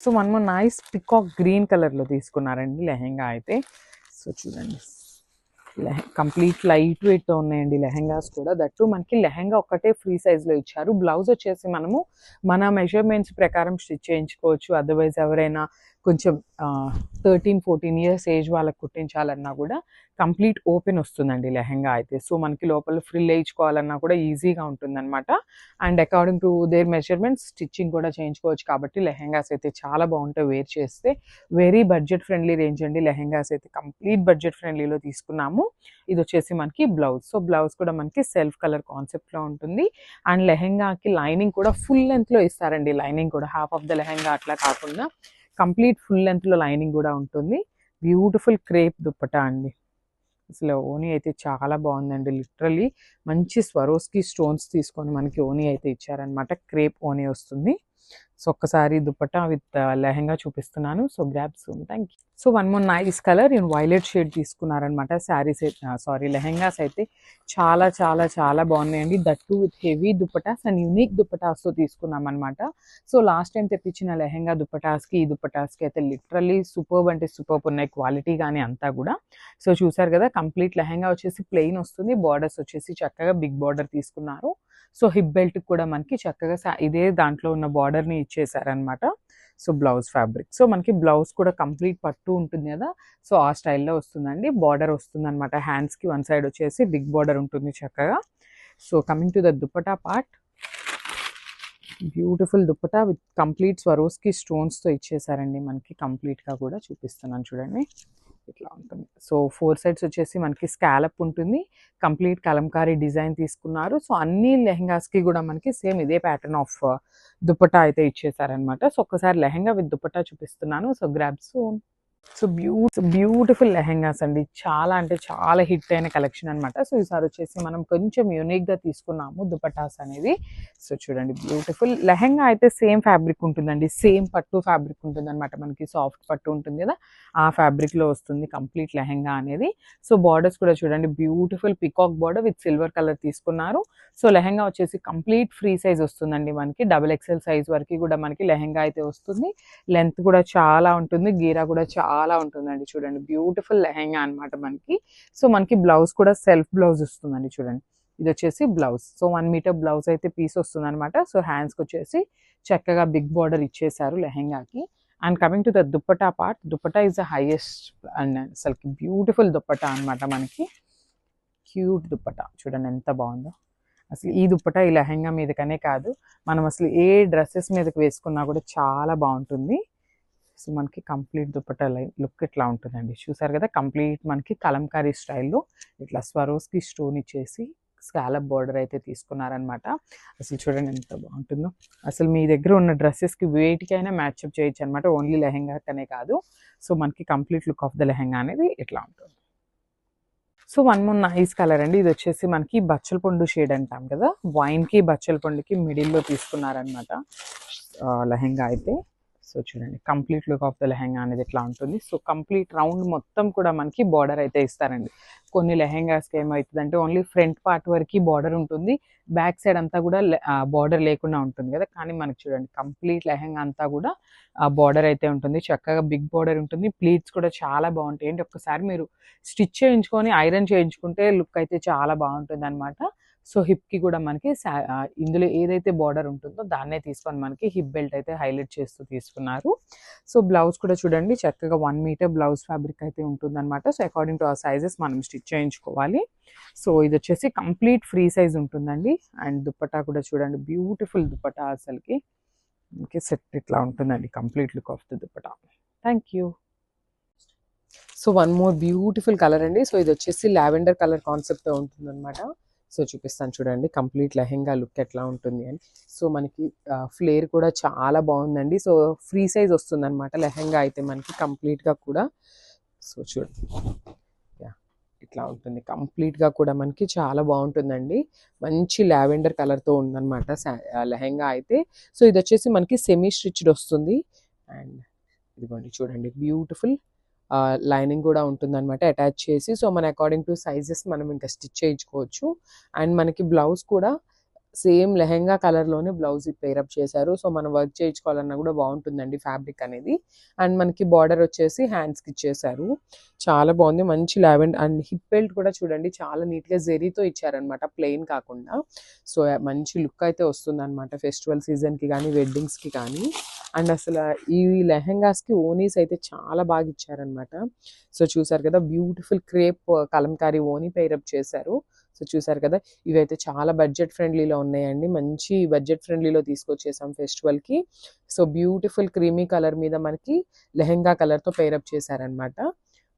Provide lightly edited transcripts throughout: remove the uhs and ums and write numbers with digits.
So one more nice peacock green కలర్లో తీసుకున్నారండి లెహెంగా అయితే. సో చూడండి, కంప్లీట్ లైట్ వెయిట్తో ఉన్నాయండి లెహెంగాస్ కూడా. దట్టు మనకి లెహెంగా ఒక్కటే ఫ్రీ సైజ్లో ఇచ్చారు. బ్లౌజ్ వచ్చేసి మనము మన మెజర్మెంట్స్ ప్రకారం స్టిచ్ చేయించుకోవచ్చు. అదర్వైజ్ ఎవరైనా కొంచెం 13-14 ఇయర్స్ ఏజ్ వాళ్ళకి కుట్టించాలన్నా కూడా కంప్లీట్ ఓపెన్ వస్తుందండి లెహెంగా అయితే. సో మనకి లోపల ఫ్రిల్ వేయించుకోవాలన్నా కూడా ఈజీగా ఉంటుందన్నమాట. And according to their measurements stitching కూడా చేయించుకోవచ్చు. కాబట్టి లెహెంగాస్ అయితే చాలా బాగుంటాయి వేర్ చేస్తే. వెరీ బడ్జెట్ ఫ్రెండ్లీ రేంజ్ అండి లెహెంగాస్ అయితే. కంప్లీట్ బడ్జెట్ ఫ్రెండ్లీలో తీసుకున్నాము. ఇది వచ్చేసి మనకి బ్లౌజ్. సో బ్లౌజ్ కూడా మనకి సెల్ఫ్ కలర్ కాన్సెప్ట్లో ఉంటుంది. అండ్ లెహెంగాకి లైనింగ్ కూడా ఫుల్ లెంత్లో ఇస్తారండి. లైనింగ్ కూడా హాఫ్ ఆఫ్ ద లెహెంగా అట్లా కాకుండా కంప్లీట్ ఫుల్ లెంత్లో లైనింగ్ కూడా ఉంటుంది. బ్యూటిఫుల్ క్రేప్ దుప్పటా అండి. అసలు ఓనీ అయితే చాలా బాగుందండి. లిటరలీ మంచి స్వరోస్కి స్టోన్స్ తీసుకొని మనకి ఓనీ అయితే ఇచ్చారనమాట. క్రేప్ ఓనీ వస్తుంది. సో ఒక్కసారి దుపట్టా విత్ లెహెంగా చూపిస్తున్నాను. So grab soon. Thank you. So one more nice colour in violet shade తీసుకున్నారనమాట. శారీస్ లెహెంగాస్ అయితే చాలా చాలా చాలా బాగున్నాయండి. That with heavy dupattas and unique దుపటాస్తో తీసుకున్నాం అనమాట. సో లాస్ట్ టైం తెప్పించిన లెహెంగా దుపటాస్కి ఈ దుపటాస్కి అయితే లిటరల్లీ సూపర్బ్ అంటే సూపర్బ్ ఉన్నాయి. క్వాలిటీ కానీ అంతా కూడా. సో చూసారు కదా, కంప్లీట్ లెహెంగా వచ్చేసి ప్లెయిన్ వస్తుంది. బార్డర్స్ వచ్చేసి చక్కగా బిగ్ బార్డర్ తీసుకున్నారు. సో హిప్ బెల్ట్ కూడా మనకి చక్కగా ఇదే దాంట్లో ఉన్న బార్డర్ని ఇచ్చేసారనమాట. So blouse fabric. సో మనకి బ్లౌజ్ కూడా కంప్లీట్ పట్టు ఉంటుంది కదా, సో ఆ స్టైల్లో వస్తుందండి. బార్డర్ వస్తుంది అనమాట. హ్యాండ్స్కి వన్ సైడ్ వచ్చేసి బిగ్ బార్డర్ ఉంటుంది చక్కగా. So coming to the dupatta part, beautiful dupatta with complete Swarovski స్టోన్స్తో ఇచ్చేసారండి మనకి. కంప్లీట్గా కూడా చూపిస్తున్నాను చూడండి, ఇట్లా ఉంటుంది. సో 4 సైడ్స్ వచ్చేసి మనకి స్కాలప్ ఉంటుంది. కంప్లీట్ కలంకారీ డిజైన్ తీసుకున్నారు. సో అన్ని లెహెంగాస్కి కూడా మనకి సేమ్ ఇదే ప్యాటర్న్ ఆఫ్ దుపట్టా అయితే ఇచ్చేసారనమాట. సో ఒక్కసారి లెహెంగా విత్ దుపట్టా చూపిస్తున్నాను. So grab soon. So beautiful lehengas అండి. చాలా అంటే చాలా హిట్ అయిన కలెక్షన్ అనమాట. సో ఈసారి వచ్చేసి మనం కొంచెం యూనిక్గా తీసుకున్నాము దుపటాస్ అనేది. సో చూడండి, బ్యూటిఫుల్ లెహెంగా అయితే సేమ్ ఫ్యాబ్రిక్ ఉంటుందండి. సేమ్ పట్టు ఫ్యాబ్రిక్ ఉంటుంది అనమాట. మనకి సాఫ్ట్ పట్టు ఉంటుంది కదా, ఆ ఫ్యాబ్రిక్లో వస్తుంది కంప్లీట్ లెహెంగా అనేది. సో బార్డర్స్ కూడా చూడండి, beautiful peacock border with silver colour తీసుకున్నారు. సో లెహెంగా వచ్చేసి కంప్లీట్ ఫ్రీ సైజ్ వస్తుందండి మనకి. XXL సైజ్ వరకు కూడా మనకి లెహెంగా అయితే వస్తుంది. లెంత్ కూడా చాలా ఉంటుంది, గీరా కూడా చాలా ఉంటుందండి. చూడండి, బ్యూటిఫుల్ లెహెంగా అనమాట మనకి. సో మనకి బ్లౌజ్ కూడా సెల్ఫ్ బ్లౌజ్ వస్తుందండి. చూడండి, ఇది వచ్చేసి బ్లౌజ్. సో 1 మీటర్ బ్లౌజ్ అయితే పీస్ వస్తుంది అనమాట. సో హ్యాండ్స్కి వచ్చేసి చక్కగా బిగ్ బార్డర్ ఇచ్చేసారు లెహెంగాకి. And coming to the dupatta part, dupatta is the highest and అసలుకి బ్యూటిఫుల్ దుపట్టా అనమాట మనకి. క్యూట్ దుపట్టా చూడండి ఎంత బాగుందో. అసలు ఈ దుపట్టా ఈ లెహెంగా మీదకనే కాదు, మనం అసలు ఏ డ్రెస్సెస్ మీదకి వేసుకున్నా కూడా చాలా బాగుంటుంది. సో మనకి కంప్లీట్ దుపట్టా లుక్ ఇట్లా ఉంటుందండి. చూసారు కదా, కంప్లీట్ మనకి కలంకారీ స్టైల్లో ఇట్లా స్వరోస్కి స్టోన్ ఇచ్చేసి స్కాలప్ బార్డర్ అయితే తీసుకున్నారనమాట. అసలు చూడండి ఎంత బాగుంటుందో. అసలు మీ దగ్గర ఉన్న డ్రెస్సెస్కి వేటికైనా మ్యాచ్అప్ చేయొచ్చు అనమాట. ఓన్లీ లెహెంగాకనే కాదు. సో మనకి complete look of the lehenga అనేది ఇట్లా ఉంటుంది. So one more nice colour అండి. ఇది వచ్చేసి మనకి బచ్చల పండు షేడ్ అంటాం కదా, వైన్కి బచ్చల పండుకి మిడిల్లో తీసుకున్నారనమాట లెహెంగా అయితే. సో చూడండి, complete look of the lehenga అనేది ఇట్లా ఉంటుంది. సో కంప్లీట్ రౌండ్ మొత్తం కూడా మనకి బార్డర్ అయితే ఇస్తారండి. కొన్ని లెహెంగాస్కి ఏమవుతుందంటే ఓన్లీ ఫ్రంట్ పార్ట్ వరకు బార్డర్ ఉంటుంది, బ్యాక్ సైడ్ అంతా కూడా బార్డర్ లేకుండా ఉంటుంది కదా. కానీ మనకి చూడండి, కంప్లీట్ లెహెంగా అంతా కూడా బార్డర్ అయితే ఉంటుంది. చక్కగా బిగ్ బార్డర్ ఉంటుంది. ప్లీట్స్ కూడా చాలా బాగుంటాయి అండి. ఒక్కసారి మీరు స్టిచ్ చేయించుకొని ఐరన్ చేయించుకుంటే లుక్ అయితే చాలా బాగుంటుంది అనమాట. సో హిప్కి కూడా మనకి ఇందులో ఏదైతే బార్డర్ ఉంటుందో దాన్నే తీసుకొని మనకి హిప్ బెల్ట్ అయితే హైలైట్ చేస్తూ తీసుకున్నారు. సో బ్లౌజ్ కూడా చూడండి, చక్కగా 1 మీటర్ బ్లౌజ్ ఫ్యాబ్రిక్ అయితే ఉంటుందన్నమాట. సో అకార్డింగ్ టు ఆ సైజెస్ మనం స్టిచ్ చేయించుకోవాలి. సో ఇది వచ్చేసి కంప్లీట్ ఫ్రీ సైజ్ ఉంటుందండి. అండ్ దుపట్టా కూడా చూడండి, బ్యూటిఫుల్ దుపట్టా అసలుకి మనకి సెట్ ఇట్లా ఉంటుందండి. Complete look of the dupatta. Thank you. So one more beautiful colour అండి. సో ఇది వచ్చేసి లావెండర్ కలర్ కాన్సెప్ట్తో ఉంటుంది అనమాట. సో చూపిస్తాను చూడండి, కంప్లీట్ లెహెంగా లుక్ ఎట్లా ఉంటుంది అని. సో మనకి ఫ్లేర్ కూడా చాలా బాగుందండి. సో ఫ్రీ సైజ్ వస్తుంది అనమాట లెహెంగా అయితే మనకి కంప్లీట్గా కూడా. సో చూడండి, ఇట్లా ఉంటుంది కంప్లీట్గా కూడా మనకి చాలా బాగుంటుందండి. మంచి లావెండర్ కలర్తో ఉందన్నమాట లెహెంగా అయితే. సో ఇది వచ్చేసి మనకి సెమీ స్టిచ్డ్ వస్తుంది. అండ్ ఇదిగోండి చూడండి, బ్యూటిఫుల్ లైనింగ్ కూడా ఉంటుందన్నమాట అటాచ్ చేసి. సో మన అకార్డింగ్ టు సైజెస్ మనం ఇంకా స్టిచ్ చేయించుకోవచ్చు. అండ్ మనకి బ్లౌజ్ కూడా సేమ్ లెహెంగా కలర్‌లోనే బ్లౌజ్ పేరప్ చేశారు. సో, మనం వర్క్ చేయించుకోవాలన్నా గూడా బావుంటుందండి ఫ్యాబ్రిక్ అనేది. అండ్ మనకి బార్డర్ వచ్చేసి హ్యాండ్స్‌కి ఇచ్చేశారు. చాలా బావుంది. మంచి లావెండర్ అండ్ హిప్ బెల్ట్ కూడా చూడండి చాలా నీట్‌గా జెరీతో ఇచ్చారనమాట. ప్లెయిన్ కాకుండా. సో, మంచి లుక్ అయితే వస్తుందనమాట. ఫెస్టివల్ సీజన్‌కి గానీ, వెడ్డింగ్స్‌కి కానీ. అండ్ అసల ఈ లెహెంగాస్‌కి ఓనీస్ అయితే చాలా బాగా ఇచ్చారనమాట. సో, చూసారు కదా! బ్యూటిఫుల్ క్రేప్ కలంకారీ ఓనీ పేరప్ చేశారు. సో, చూసారు కదా! ఇవైతే చాలా బడ్జెట్ ఫ్రెండ్లీలో ఉన్నాయండి. మంచి బడ్జెట్ ఫ్రెండ్లీలో తీసుకొచ్చేసాం ఫెస్టివల్‌కి. సో, బ్యూటిఫుల్ క్రీమీ కలర్ మీద మనకి లెహెంగా కలర్‌తో పెయిరప్ చేశారనమాట.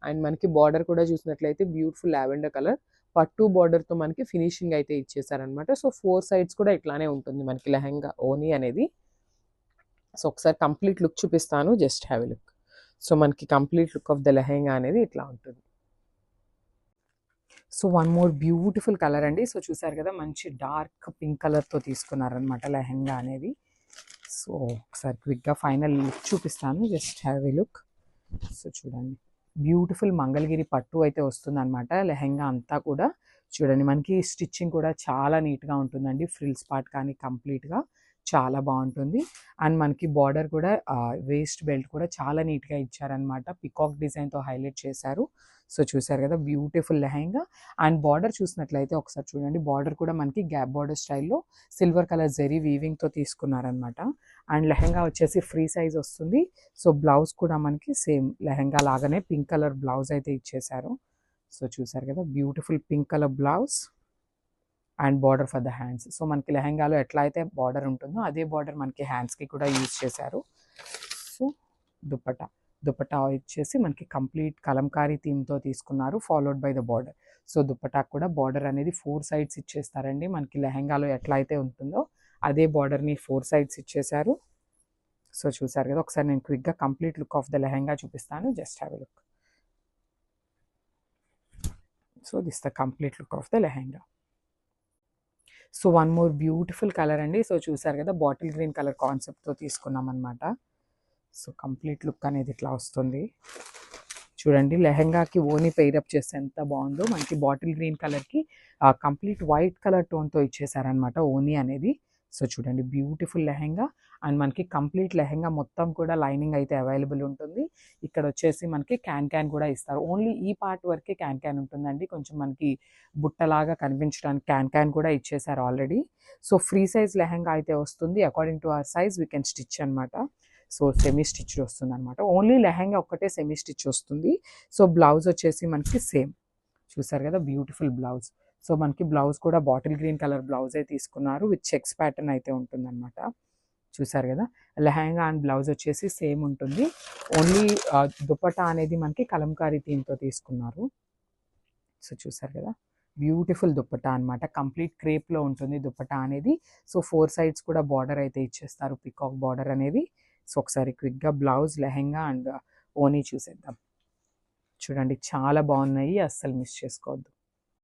అండ్ మనకి బార్డర్ కూడా చూసినట్లయితే బ్యూటిఫుల్ లావెండర్ కలర్. పట్టు బార్డర్‌తో మనకి ఫినిషింగ్ అయితే ఇచ్చేసారనమాట. సో, 4 సైడ్స్ కూడా ఇట్లానే ఉంటుంది మనకి లెహెంగా ఓనీ అనేది. సో, ఒకసారి కంప్లీట్ లుక్ చూపిస్తాను. Just have a look. So, మనకి complete look of the lehenga అనేది ఇట్లా ఉంటుంది. So, one more beautiful colour అండి. సో, చూసారు కదా! మంచి డార్క్ పింక్ కలర్‌తో తీసుకున్నారనమాట లెహెంగా అనేది. సో, ఒకసారి క్విక్‌గా ఫైనల్ లుక్ చూపిస్తాను. Just have a look. So, చూడండి. బ్యూటిఫుల్ మంగళగిరి పట్టు అయితే వస్తుందనమాట. లెహెంగా అంతా కూడా చూడండి మనకి స్టిచ్చింగ్ కూడా చాలా నీట్‌గా ఉంటుందండి. ఫ్రిల్స్ పార్ట్ కానీ కంప్లీట్‌గా చాలా బావుంటుంది. అండ్ మనకి బార్డర్ కూడా వేస్ట్ బెల్ట్ కూడా చాలా నీట్‌గా ఇచ్చారనమాట. పీకాక్ డిజైన్‌తో హైలైట్ చేశారు. సో, చూసారు కదా! బ్యూటిఫుల్ లెహెంగా. అండ్ బార్డర్ చూసినట్లయితే ఒకసారి చూడండి. బార్డర్ కూడా మనకి గ్యాప్ బార్డర్ స్టైల్‌లో సిల్వర్ కలర్ జరీ వీవింగ్‌తో తీసుకున్నారనమాట. అండ్ లెహెంగా వచ్చేసి ఫ్రీ సైజ్ వస్తుంది. సో, బ్లౌజ్ కూడా మనకి సేమ్ లెహెంగా లాగానే పింక్ కలర్ బ్లౌజ్ అయితే ఇచ్చేశారు. సో, చూసారు కదా! Beautiful pink colour blouse and border for the hands. So, మనకి లెహెంగాలో ఎట్లా అయితే బార్డర్ ఉంటుందో అదే బార్డర్ మనకి హ్యాండ్స్‌కి కూడా యూజ్ చేశారు. సో, దుపట్టా. దుపట్టా వచ్చేసి మనకి కంప్లీట్ కలంకారీ థీమ్‌తో తీసుకున్నారు. Followed by the border. So, దుపట్టాకు కూడా బార్డర్ అనేది 4 సైడ్స్ ఇచ్చేస్తారండి. మనకి లెహెంగాలో ఎట్లా అయితే ఉంటుందో అదే బార్డర్‌ని 4 సైడ్స్ ఇచ్చేశారు. సో, చూసారు కదా! ఒకసారి నేను క్విక్‌గా complete look of the lehenga చూపిస్తాను. Just have a look. So, this the complete look of the lehenga. So, one more beautiful colour అండి. సో, చూసారు కదా! బాటిల్ గ్రీన్ కలర్ కాన్సెప్ట్‌తో తీసుకున్నామనమాట. సో, కంప్లీట్ లుక్ అనేది ఇట్లా వస్తుంది. చూడండి లెహెంగాకి ఓనీ పెయిరప్ చేస్తే ఎంత బావుందో. మనకి బాటిల్ గ్రీన్ కలర్‌కి కంప్లీట్ వైట్ కలర్ టోన్‌తో ఇచ్చేసారనమాట ఓనీ అనేది. సో, చూడండి బ్యూటిఫుల్ లెహెంగా అండ్ మనకి కంప్లీట్ లెహెంగా మొత్తం కూడా లైనింగ్ అయితే అవైలబుల్ ఉంటుంది. ఇక్కడొచ్చేసి మనకి క్యాన్ కూడా ఇస్తారు. ఓన్లీ ఈ పార్ట్ వరకే క్యాన్ ఉంటుందండి. కొంచెం మనకి బుట్టలాగా కనిపించడానికి క్యాన్ కూడా ఇచ్చేసారు already. So, free size lehenga అయితే వస్తుంది. According to our size we can stitch అనమాట. సో, సెమీ స్టిచ్డ్ వస్తుందనమాట. ఓన్లీ లెహెంగా ఒక్కటే సెమీ స్టిచ్ వస్తుంది. సో, బ్లౌజ్ వచ్చేసి మనకి సేమ్. చూసారు కదా! Beautiful blouse. సో, మనకి బ్లౌజ్ కూడా బాటిల్ గ్రీన్ కలర్ బ్లౌజే తీసుకున్నారు. విత్ చెక్స్ ప్యాటర్న్ అయితే ఉంటుందనమాట. చూసారు కదా! లెహెంగా అండ్ బ్లౌజ్ వచ్చేసి సేమ్ ఉంటుంది. ఓన్లీ దుపట్టా అనేది మనకి కలంకారీ థీమ్‌తో తీసుకున్నారు. సో, చూసారు కదా! బ్యూటిఫుల్ దుపట్టా అనమాట. కంప్లీట్ క్రేప్‌లో ఉంటుంది దుపట్టా అనేది. సో, 4 సైడ్స్ కూడా బార్డర్ అయితే ఇచ్చేస్తారు. పీకాక్ బార్డర్ అనేది. సో, ఒకసారి క్విక్‌గా బ్లౌజ్, లెహెంగా అండ్ ఓనీ చూసేద్దాం. చూడండి చాలా బావున్నాయి. అస్సలు మిస్ చేసుకోవద్దు.